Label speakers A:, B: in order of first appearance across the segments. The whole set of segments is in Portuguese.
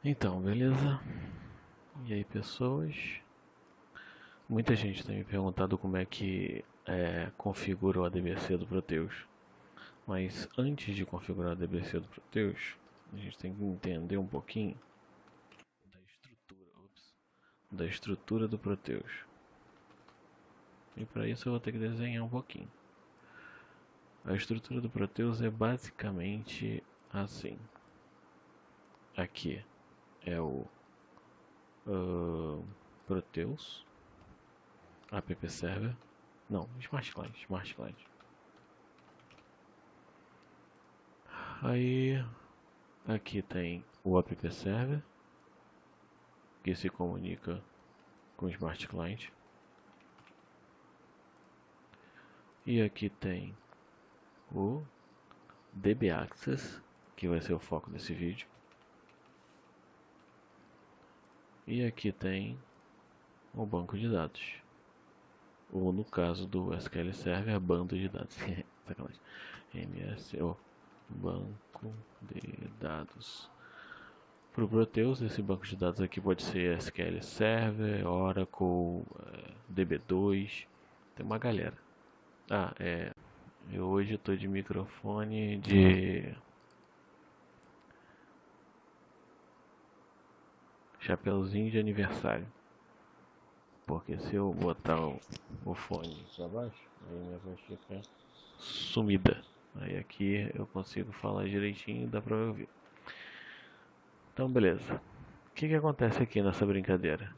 A: Então, beleza? E aí, pessoas? Muita gente tem me perguntado como é que configura o ADBC do Proteus. Mas antes de configurar o ADBC do Proteus, a gente tem que entender um pouquinho da estrutura do Proteus. E para isso eu vou ter que desenhar um pouquinho. A estrutura do Proteus é basicamente assim. Aqui é o Proteus, app server. Não, Smart Client. Aí aqui tem o app server que se comunica com o Smart Client. E aqui tem o DB Access, que vai ser o foco desse vídeo. E aqui tem o banco de dados. Ou no caso do SQL Server, bando de dados. Sacanagem. MSO, banco de dados. Para o Proteus, esse banco de dados aqui pode ser SQL Server, Oracle, DB2, tem uma galera. Eu hoje estou de microfone de chapeuzinho de aniversário. Porque se eu botar o fone para baixo, aí minha voz fica sumida. Aí aqui eu consigo falar direitinho e dá para ouvir. Então, beleza. O que acontece aqui nessa brincadeira?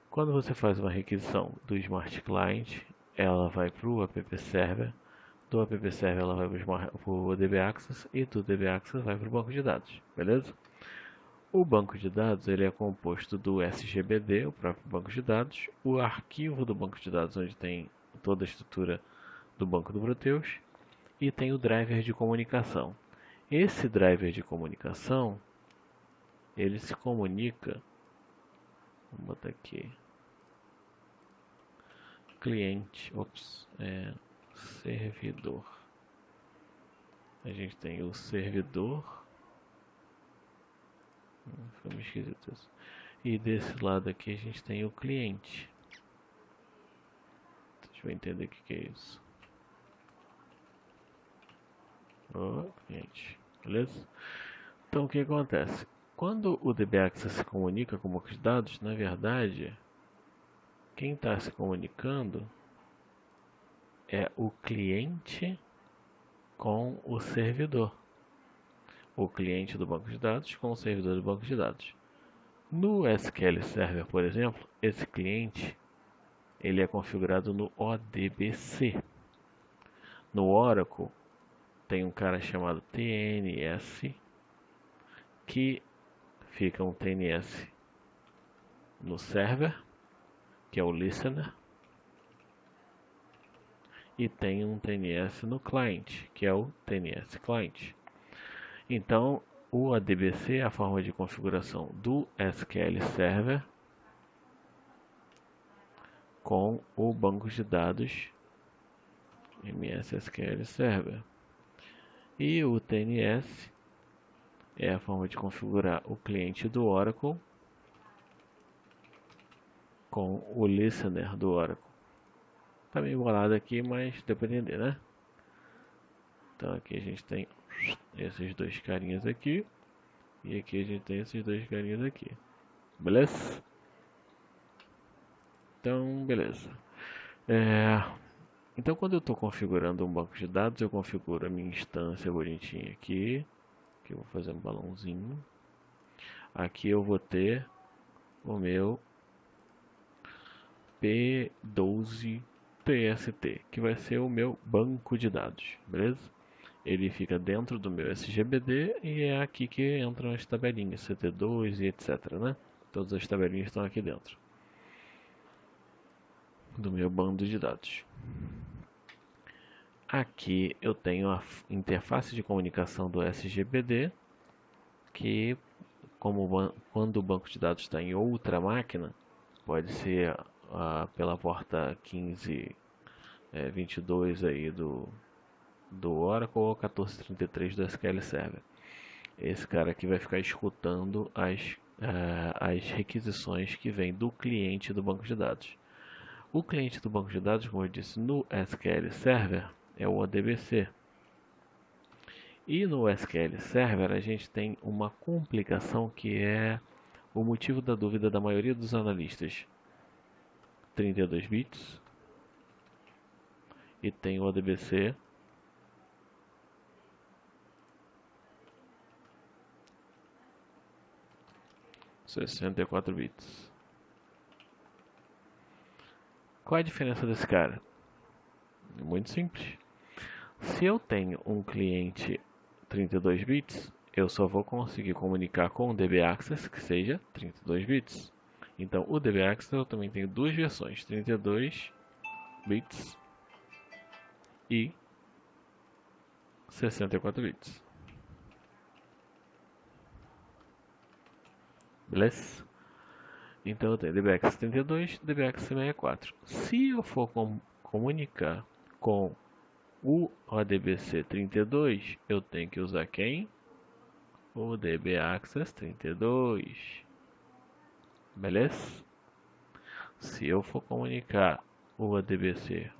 A: Quando você faz uma requisição do Smart Client, ela vai para o App Server, do App Server ela vai para o DB Access e do DB Access vai para o banco de dados, beleza? O banco de dados ele é composto do SGBD, o próprio banco de dados, o arquivo do banco de dados onde tem toda a estrutura do banco do Proteus e tem o driver de comunicação. Esse driver de comunicação ele se comunica, vamos botar aqui, cliente, servidor. A gente tem o servidor, foi meio esquisito isso. E desse lado aqui a gente tem o cliente. Deixa eu entender o que é isso. Cliente, beleza? Então o que acontece? Quando o DB Access se comunica com o banco de dados, na verdade, quem está se comunicando é o cliente com o servidor. O cliente do banco de dados com o servidor do banco de dados. No SQL Server, por exemplo, esse cliente ele é configurado no ODBC. No Oracle, tem um cara chamado TNS, que fica um TNS no server, que é o listener, e tem um TNS no client, que é o TNS client. Então, o ADBC é a forma de configuração do SQL Server com o banco de dados MS SQL Server. E o TNS é a forma de configurar o cliente do Oracle com o listener do Oracle. Tá meio embolado aqui, mas deu para entender, né? Então aqui a gente tem esses dois carinhas aqui. E aqui a gente tem esses dois carinhas aqui. Beleza? Então, beleza. Então quando eu estou configurando um banco de dados, eu configuro a minha instância bonitinha aqui. Aqui eu vou fazer um balãozinho. Aqui eu vou ter o meu P12 TST, que vai ser o meu banco de dados, beleza? Ele fica dentro do meu SGBD e é aqui que entram as tabelinhas, CT2 e etc, né? Todas as tabelinhas estão aqui dentro do meu bando de dados. Aqui eu tenho a interface de comunicação do SGBD, que quando o banco de dados está em outra máquina, pode ser pela porta 1522 aí do Oracle ou 1433 do SQL Server. Esse cara aqui vai ficar escutando as requisições que vêm do cliente do banco de dados. O cliente do banco de dados, como eu disse, no SQL Server é o ODBC. E no SQL Server a gente tem uma complicação que é o motivo da dúvida da maioria dos analistas. 32 bits e tem o ODBC 64 bits. Qual é a diferença desse cara? Muito simples. Se eu tenho um cliente 32 bits, eu só vou conseguir comunicar com o DB Access que seja 32 bits. Então, o DB Access eu também tenho duas versões, 32 bits e 64 bits. Beleza? Então eu tenho DBX 32, DBX 64. Se eu for comunicar com o ODBC 32, eu tenho que usar quem? O DB Access 32. Beleza? Se eu for comunicar o ODBC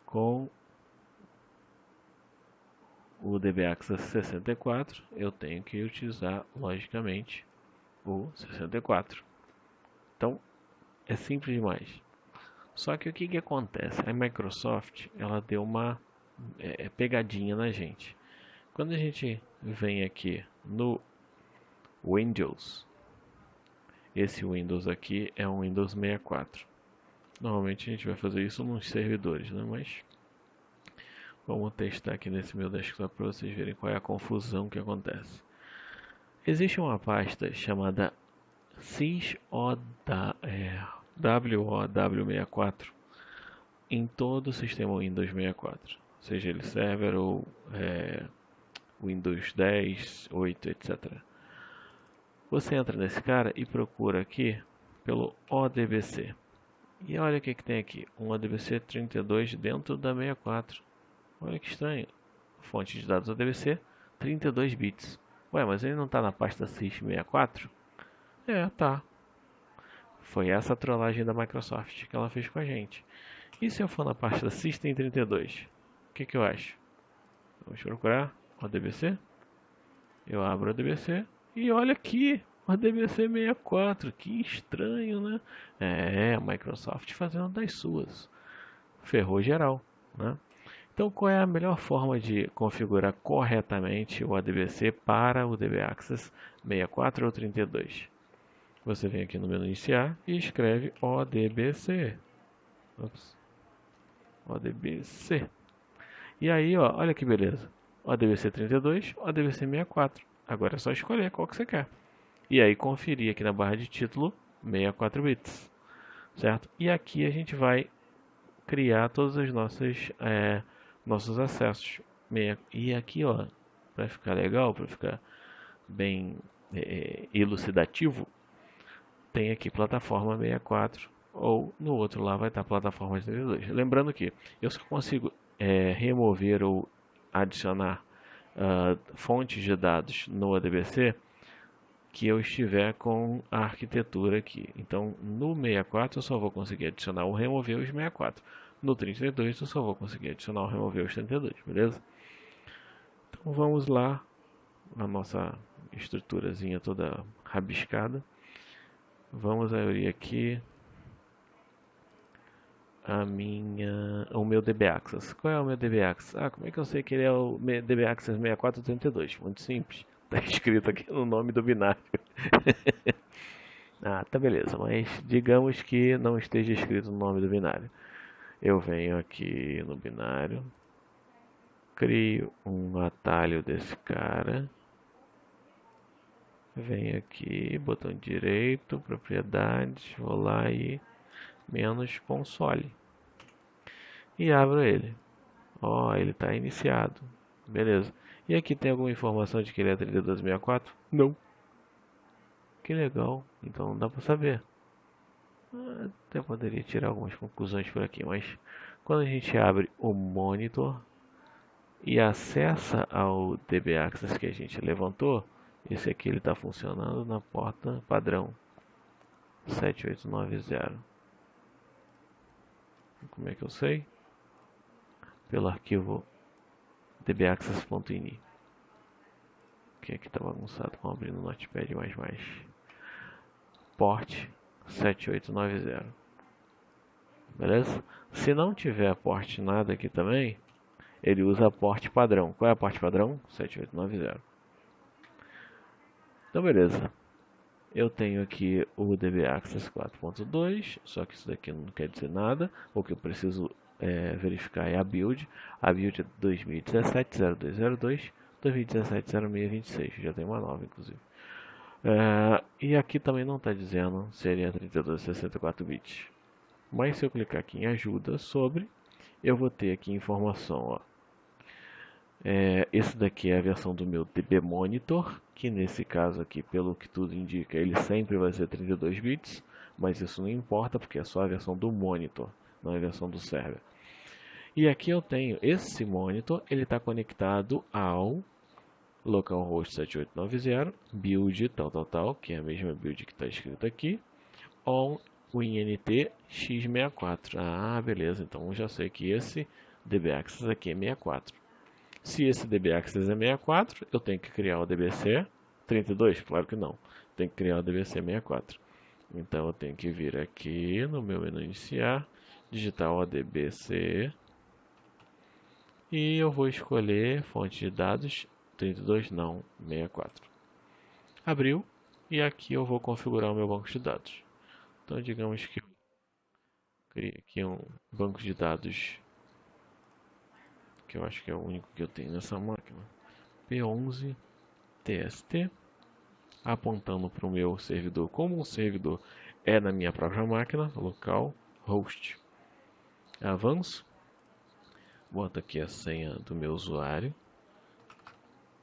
A: com o DB Access 64, eu tenho que utilizar, logicamente, o 64. Então, é simples demais. Só que o que acontece? A Microsoft ela deu uma pegadinha na gente. Quando a gente vem aqui no Windows, esse Windows aqui é um Windows 64. Normalmente a gente vai fazer isso nos servidores, né? Mas vamos testar aqui nesse meu desktop para vocês verem qual é a confusão que acontece. Existe uma pasta chamada WOW64 em todo o sistema Windows 64, seja ele server ou Windows 10, 8, etc. Você entra nesse cara e procura aqui pelo ODBC. E olha o que tem aqui, um ODBC 32 dentro da 64. Olha que estranho. Fonte de dados ODBC 32 bits. Ué, mas ele não está na pasta SIS64? É, tá. Foi essa a trollagem da Microsoft que ela fez com a gente. E se eu for na pasta System32? O que eu acho? Vamos procurar ODBC. Eu abro o ODBC e olha aqui, o ODBC 64. Que estranho, né? É, a Microsoft fazendo das suas. Ferrou geral, né? Então, qual é a melhor forma de configurar corretamente o ODBC para o DB Access 64 ou 32? Você vem aqui no menu iniciar e escreve ODBC. Ops. ODBC. E aí, ó, olha que beleza. ODBC 32, ODBC 64. Agora é só escolher qual que você quer. E aí conferir aqui na barra de título 64 bits. Certo? E aqui a gente vai criar todos os nossos acessos. E aqui, ó, para ficar legal, para ficar bem elucidativo, tem aqui plataforma 64 ou no outro lá vai estar plataforma 32. Lembrando que eu só consigo remover ou adicionar fontes de dados no ODBC que eu estiver com a arquitetura aqui. Então, no 64 eu só vou conseguir adicionar ou remover os 64. No 32 eu só vou conseguir adicionar ou remover os 32, beleza? Então vamos lá na nossa estruturazinha toda rabiscada. Vamos abrir aqui o meu DB Access. Qual é o meu DB Access? Ah, como é que eu sei que ele é o DB Access 6432? Muito simples. Está escrito aqui no nome do binário. Ah, tá beleza, mas digamos que não esteja escrito no nome do binário. Eu venho aqui no binário, crio um atalho desse cara, venho aqui, botão direito, propriedades, vou lá e menos console e abro ele. Ó, ele está iniciado, beleza. E aqui tem alguma informação de que ele é 3264? Não. Que legal, então não dá para saber. Até poderia tirar algumas conclusões por aqui, mas quando a gente abre o monitor, e acessa ao DB Access que a gente levantou. Esse aqui ele está funcionando na porta padrão 7890. Como é que eu sei? Pelo arquivo dbaccess.ini. Que aqui está bagunçado. Vamos abrir no Notepad++. Port 7890. Beleza? Se não tiver porte nada aqui também, ele usa a porte padrão. Qual é a porte padrão? 7890. Então beleza. Eu tenho aqui o DB Access 4.2, só que isso daqui não quer dizer nada. O que eu preciso verificar é a build. A build é 2017-0202, 2017-0626. Já tem uma nova, inclusive. E aqui também não está dizendo se ele é 32 ou 64 bits. Mas se eu clicar aqui em ajuda sobre, eu vou ter aqui informação. Ó. Esse daqui é a versão do meu DB Monitor, que nesse caso aqui, pelo que tudo indica, ele sempre vai ser 32 bits, mas isso não importa porque é só a versão do monitor, não é a versão do server. E aqui eu tenho esse monitor, ele está conectado ao localhost 7890, build tal, que é a mesma build que está escrito aqui, on o INT x64. Ah, beleza, então eu já sei que esse DB Access aqui é 64. Se esse DB Access é 64, eu tenho que criar o DBC 32? Claro que não. Tenho que criar o DBC 64. Então eu tenho que vir aqui no meu menu iniciar, digitar o DBC e eu vou escolher fonte de dados 32, não, 64. Abriu e aqui eu vou configurar o meu banco de dados. Então digamos que eu criei aqui um banco de dados que eu acho que é o único que eu tenho nessa máquina. P11 TST, apontando para o meu servidor como um servidor é na minha própria máquina, local, host. Avanço, boto aqui a senha do meu usuário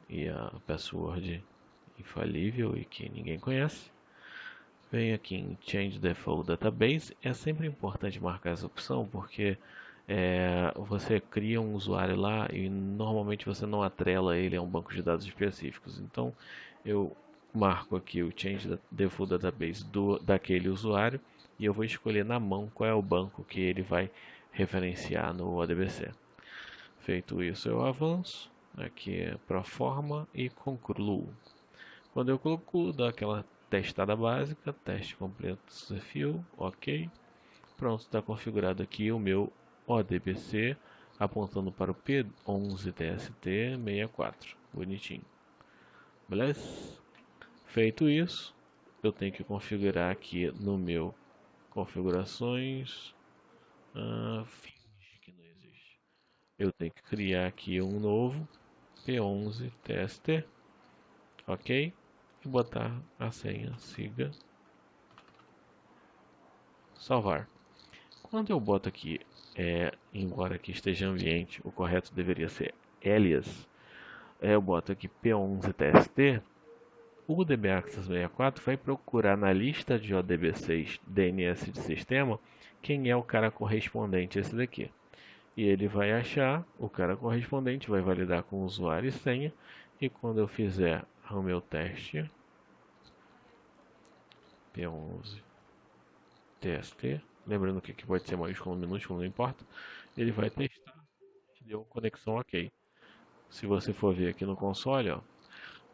A: e a password infalível e que ninguém conhece. Venho aqui em Change Default Database. É sempre importante marcar essa opção porque você cria um usuário lá e normalmente você não atrela ele a um banco de dados específicos. Então eu marco aqui o Change Default Database daquele usuário e eu vou escolher na mão qual é o banco que ele vai referenciar no ODBC. Feito isso, eu avanço aqui para a forma e concluo. Quando eu concluo, dou aquela testada básica, teste completo do desafio, ok. Pronto, está configurado aqui o meu ODBC apontando para o P11TST64. Bonitinho. Beleza? Feito isso, eu tenho que configurar aqui no meu configurações. Finge que não existe. Eu tenho que criar aqui um novo P11TST. Ok? E botar a senha, siga, salvar. Quando eu boto aqui, embora aqui esteja ambiente, o correto deveria ser alias, eu boto aqui P11TST, o DB Access 64 vai procurar na lista de ODB6 DNS de sistema quem é o cara correspondente a esse daqui. E ele vai achar o cara correspondente, vai validar com o usuário e senha, e quando eu fizer o meu teste, P11TST, lembrando que aqui pode ser maiúsculo ou minúsculo, não importa, ele vai testar, deu conexão ok. Se você for ver aqui no console, ó,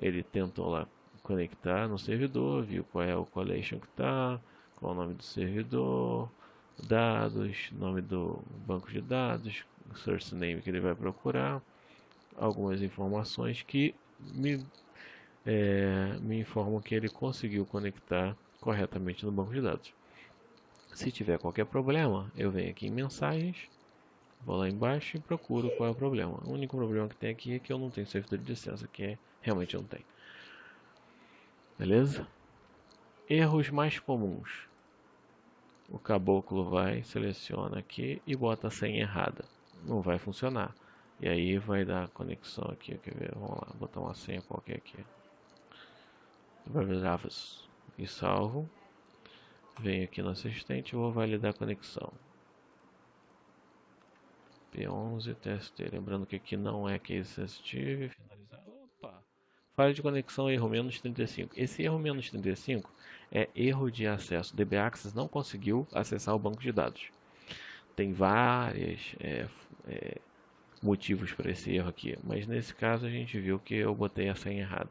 A: ele tentou lá conectar no servidor, viu qual é o collection que está, qual é o nome do servidor, dados, nome do banco de dados, source name que ele vai procurar, algumas informações que me informam que ele conseguiu conectar corretamente no banco de dados. Se tiver qualquer problema, eu venho aqui em mensagens, vou lá embaixo e procuro qual é o problema. O único problema que tem aqui é que eu não tenho servidor de licença, que realmente eu não tenho. Beleza? Erros mais comuns. O caboclo vai, seleciona aqui e bota a senha errada. Não vai funcionar. E aí vai dar conexão aqui. Quer ver? Vamos lá, botar uma senha qualquer aqui. E salvo. Venho aqui no assistente e vou validar a conexão. P11 TST. Lembrando que aqui não é case sensitive. Finalizar. Opa! Falha de conexão, erro menos 35. Esse erro menos 35 é erro de acesso. DB Access não conseguiu acessar o banco de dados. Tem vários motivos para esse erro aqui, mas nesse caso a gente viu que eu botei a senha errada.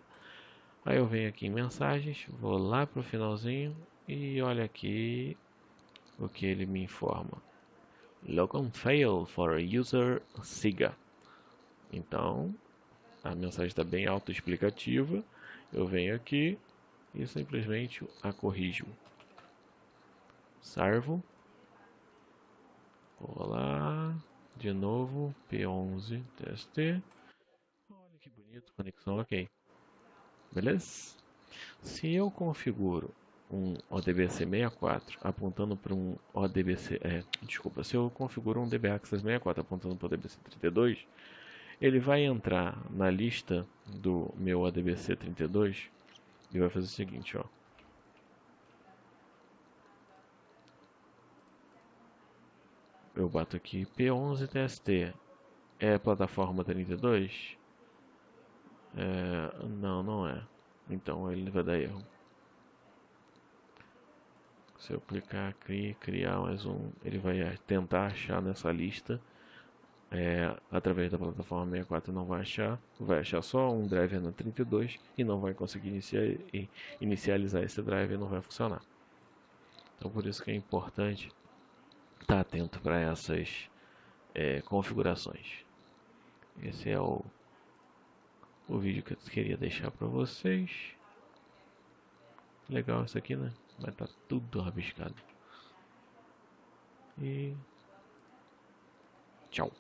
A: Aí eu venho aqui em mensagens, vou lá para o finalzinho e olha aqui o que ele me informa. Logon fail for user SIGA. Então, a mensagem está bem autoexplicativa. Eu venho aqui e simplesmente a corrijo. Salvo. Vou lá. De novo, P11 TST. Olha que bonito, conexão ok. Beleza? Se eu configuro um ODBC 64 apontando para um ODBC, desculpa, se eu configuro um DB Access 64 apontando para o ODBC 32, ele vai entrar na lista do meu ODBC 32 e vai fazer o seguinte, ó. Eu bato aqui P11 TST. É plataforma 32? Não, não é. Então ele vai dar erro. Se eu clicar aqui, criar mais um, ele vai tentar achar nessa lista. Através da plataforma 64 não vai achar só um driver na 32 e não vai conseguir inicializar esse driver e não vai funcionar. Então por isso que é importante estar atento para essas configurações. Esse é o vídeo que eu queria deixar para vocês. Legal isso aqui, né? Vai estar tudo rabiscado. E tchau.